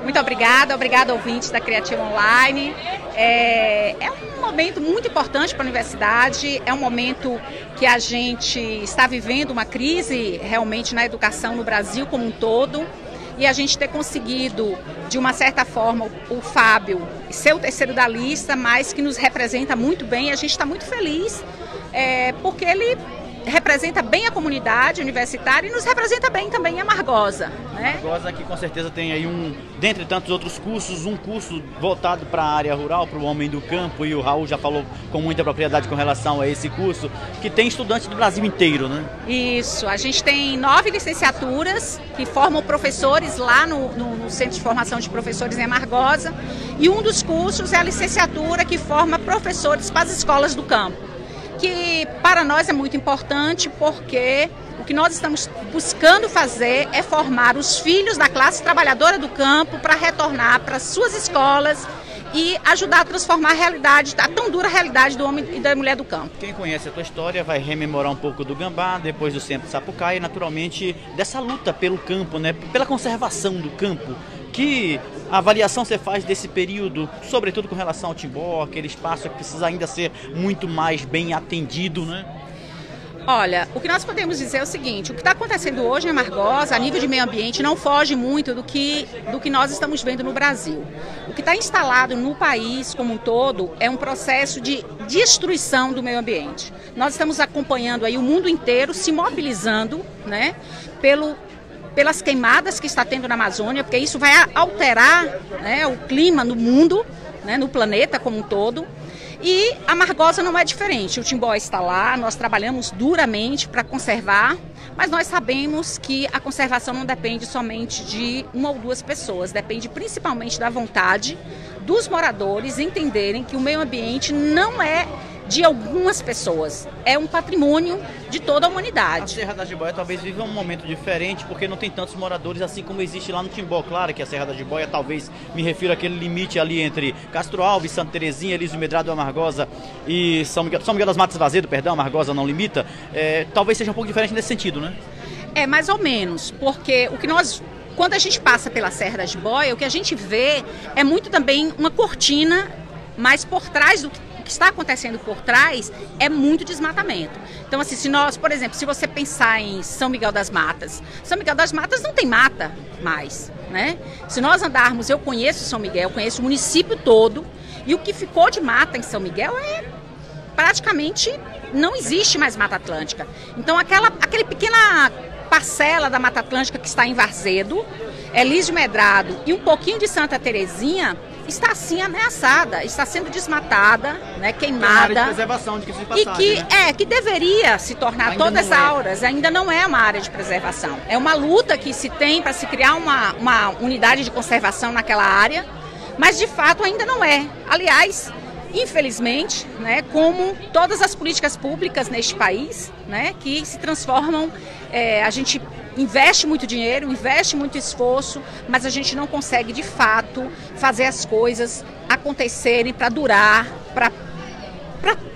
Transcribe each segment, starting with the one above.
Muito obrigada, ouvintes da Criativa Online. É um momento muito importante para a universidade, é um momento que a gente está vivendo uma crise realmente na educação no Brasil como um todo, e a gente ter conseguido, de uma certa forma, o Fábio ser o terceiro da lista, mas que nos representa muito bem, a gente está muito feliz, porque ele representa bem a comunidade universitária e nos representa bem também a Amargosa, né? Amargosa que com certeza tem aí dentre tantos outros cursos, um curso voltado para a área rural, para o homem do campo, e o Raul já falou com muita propriedade com relação a esse curso, que tem estudantes do Brasil inteiro, né? Isso, a gente tem 9 licenciaturas que formam professores lá no Centro de Formação de Professores em Amargosa, e um dos cursos é a licenciatura que forma professores para as escolas do campo, que para nós é muito importante, porque o que nós estamos buscando fazer é formar os filhos da classe trabalhadora do campo para retornar para suas escolas e ajudar a transformar a realidade, a tão dura realidade do homem e da mulher do campo. Quem conhece a tua história vai rememorar um pouco do Gambá, depois do Centro Sapucaí, e naturalmente dessa luta pelo campo, né, pela conservação do campo. Que avaliação você faz desse período, sobretudo com relação ao Timbó, aquele espaço que precisa ainda ser muito mais bem atendido, né? Olha, o que nós podemos dizer é o seguinte: o que está acontecendo hoje em Amargosa, a nível de meio ambiente, não foge muito do que nós estamos vendo no Brasil. O que está instalado no país como um todo é um processo de destruição do meio ambiente. Nós estamos acompanhando aí o mundo inteiro se mobilizando, né, pelas queimadas que está tendo na Amazônia, porque isso vai alterar, né, o clima no mundo, né, no planeta como um todo. E a Amargosa não é diferente. O Timbó está lá, nós trabalhamos duramente para conservar, mas nós sabemos que a conservação não depende somente de uma ou duas pessoas, depende principalmente da vontade dos moradores entenderem que o meio ambiente não é de algumas pessoas, é um patrimônio de toda a humanidade. A Serra da Jiboia talvez viva um momento diferente, porque não tem tantos moradores assim como existe lá no Timbó. Claro que a Serra da Jiboia, talvez, me refiro àquele limite ali entre Castro Alves, Santa Terezinha, Elísio Medrado, Amargosa e São Miguel das Matas Vazedo, perdão, Amargosa não limita, talvez seja um pouco diferente nesse sentido, né? É, mais ou menos, porque quando a gente passa pela Serra da Jiboia, o que a gente vê é muito também uma cortina, mas por trás do que está acontecendo por trás é muito desmatamento. Então, assim, se nós, por exemplo, se você pensar em São Miguel das Matas não tem mata mais, né? Se nós andarmos, eu conheço São Miguel, conheço o município todo, e o que ficou de mata em São Miguel praticamente não existe mais Mata Atlântica. Então, aquela pequena parcela da Mata Atlântica que está em Varzedo, Elísio Medrado e um pouquinho de Santa Terezinha está assim ameaçada, está sendo desmatada, né, queimada. Uma área de preservação de que se passagem, e que deveria se tornar ainda todas as auras, ainda não é uma área de preservação. É uma luta que se tem para se criar uma unidade de conservação naquela área, mas de fato ainda não é. Aliás, infelizmente, né, como todas as políticas públicas neste país, né, que se transformam, a gente investe muito dinheiro, investe muito esforço, mas a gente não consegue de fato fazer as coisas acontecerem para durar, para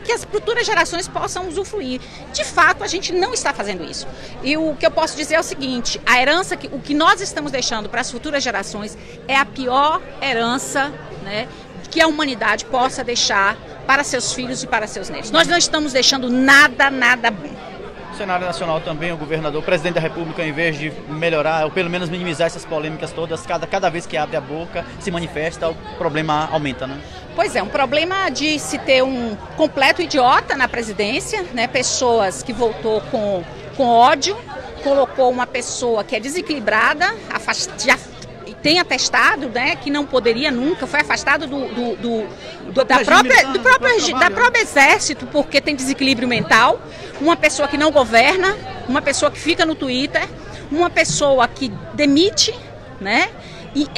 que as futuras gerações possam usufruir. De fato, a gente não está fazendo isso. E o que eu posso dizer é o seguinte: a herança, o que nós estamos deixando para as futuras gerações é a pior herança, né, que a humanidade possa deixar para seus filhos e para seus netos. Nós não estamos deixando nada bom. No cenário nacional também, o governador, o presidente da República, em vez de melhorar, ou pelo menos minimizar essas polêmicas todas, cada vez que abre a boca, se manifesta, o problema aumenta, né? Pois é, um problema de se ter um completo idiota na presidência, né? Pessoas que votou com ódio, colocou uma pessoa que é desequilibrada, tem atestado, né, que não poderia nunca, foi afastado da própria exército, porque tem desequilíbrio mental, uma pessoa que não governa, uma pessoa que fica no Twitter, uma pessoa que demite, né, e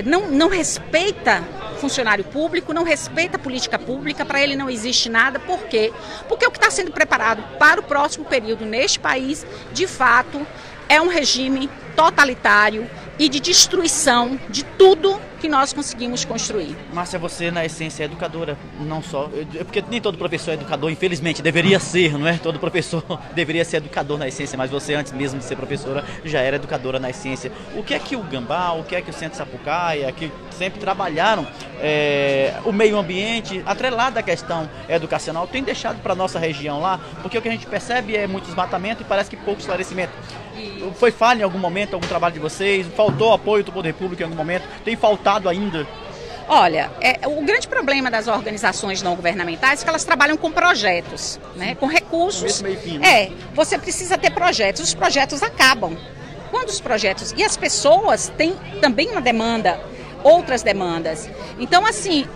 não respeita funcionário público, não respeita a política pública, para ele não existe nada. Por quê? Porque o que está sendo preparado para o próximo período neste país, de fato, é um regime totalitário e de destruição de tudo que nós conseguimos construir. Márcia, você na essência é educadora, não só, porque nem todo professor é educador, infelizmente, deveria ser, não é? Todo professor deveria ser educador na essência, mas você antes mesmo de ser professora já era educadora na essência. O que é que o Gambá, o que é que o Centro Sapucaia, que sempre trabalharam o meio ambiente, atrelado à questão educacional, tem deixado para a nossa região lá? Porque o que a gente percebe é muito desmatamento e parece que pouco esclarecimento. Foi falha em algum momento algum trabalho de vocês? Faltou apoio do Poder Público em algum momento? Tem faltado ainda? Olha, o grande problema das organizações não governamentais é que elas trabalham com projetos, né, com recursos. Meio fim, né? Você precisa ter projetos, os projetos acabam. Quando os projetos... E as pessoas têm também uma demanda, outras demandas. Então, assim,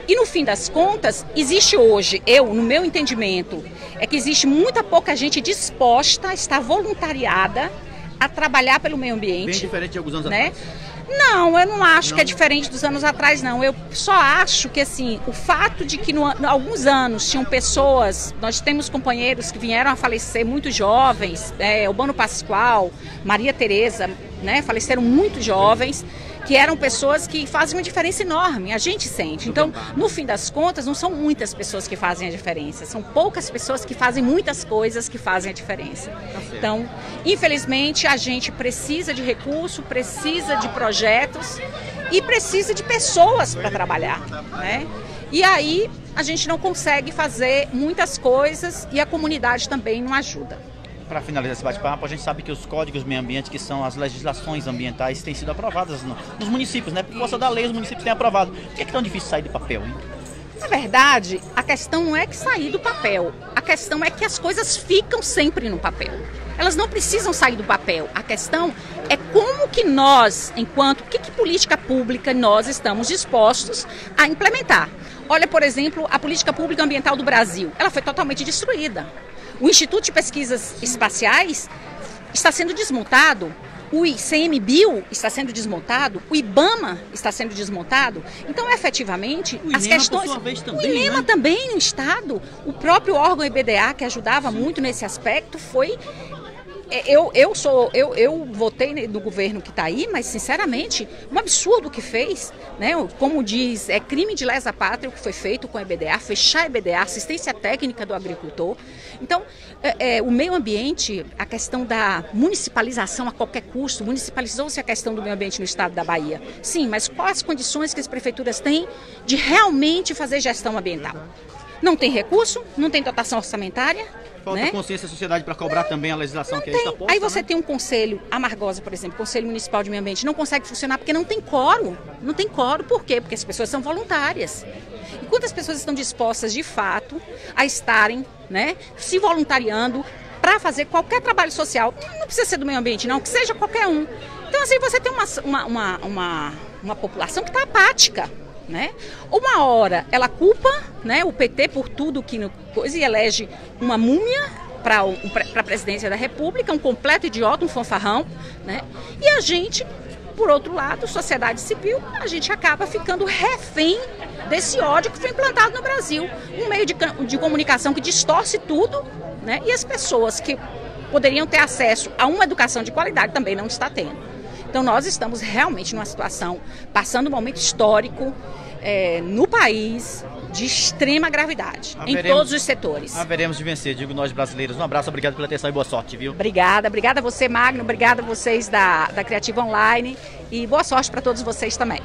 e no fim das contas, existe hoje, no meu entendimento, é que existe muita pouca gente disposta, está voluntariada a trabalhar pelo meio ambiente. Bem diferente de alguns anos né? atrás. Não, eu não acho que é diferente dos anos atrás, não. Eu só acho que, assim, o fato de que há alguns anos tinham pessoas, nós temos companheiros que vieram a falecer muito jovens, Urbano Pascoal, Maria Tereza, né, faleceram muito jovens, que eram pessoas que fazem uma diferença enorme, a gente sente. Então, no fim das contas, não são muitas pessoas que fazem a diferença, são poucas pessoas que fazem muitas coisas que fazem a diferença. Então, infelizmente, a gente precisa de recurso, precisa de projetos e precisa de pessoas para trabalhar, né? E aí, a gente não consegue fazer muitas coisas e a comunidade também não ajuda. Para finalizar esse bate-papo, a gente sabe que os códigos de meio ambiente, que são as legislações ambientais, têm sido aprovadas nos municípios, né? Por força da lei, os municípios têm aprovado. Por que é tão difícil sair do papel, hein? Na verdade, a questão não é que sair do papel. A questão é que as coisas ficam sempre no papel. Elas não precisam sair do papel. A questão é como que nós, que política pública nós estamos dispostos a implementar. Olha, por exemplo, a política pública ambiental do Brasil. Ela foi totalmente destruída. O Instituto de Pesquisas Espaciais está sendo desmontado, o ICMBio está sendo desmontado, o IBAMA está sendo desmontado. Então, efetivamente, as questões... O INEMA também no Estado, o próprio órgão EBDA, que ajudava muito nesse aspecto, foi... Eu votei no governo que está aí, mas sinceramente, um absurdo o que fez, né? Como diz, é crime de lesa pátria o que foi feito com a EBDA, fechar a EBDA, assistência técnica do agricultor. Então, o meio ambiente, a questão da municipalização a qualquer custo, municipalizou-se a questão do meio ambiente no estado da Bahia. Sim, mas quais as condições que as prefeituras têm de realmente fazer gestão ambiental? Não tem recurso, não tem dotação orçamentária. Falta consciência da sociedade para cobrar também a legislação que aí está posta. Aí você tem um conselho, a Amargosa, por exemplo, Conselho Municipal de Meio Ambiente, não consegue funcionar porque não tem quórum. Não tem quórum, por quê? Porque as pessoas são voluntárias. E quantas pessoas estão dispostas, de fato, a estarem, né, se voluntariando para fazer qualquer trabalho social? Não precisa ser do meio ambiente, não, que seja qualquer um. Então, assim, você tem uma população que está apática. Né? Uma hora ela culpa, né, o PT por tudo que e elege uma múmia para a presidência da República, um completo idiota, um fanfarrão, né? E a gente, por outro lado, sociedade civil, a gente acaba ficando refém desse ódio que foi implantado no Brasil. Um meio de comunicação que distorce tudo, né? E as pessoas que poderiam ter acesso a uma educação de qualidade também não está tendo. Então, nós estamos realmente numa situação, passando um momento histórico no país, de extrema gravidade, em todos os setores. Haveremos de vencer, digo nós brasileiros. Um abraço, obrigado pela atenção e boa sorte, viu? Obrigada a você, Magno, obrigada a vocês da Criativa Online e boa sorte para todos vocês também.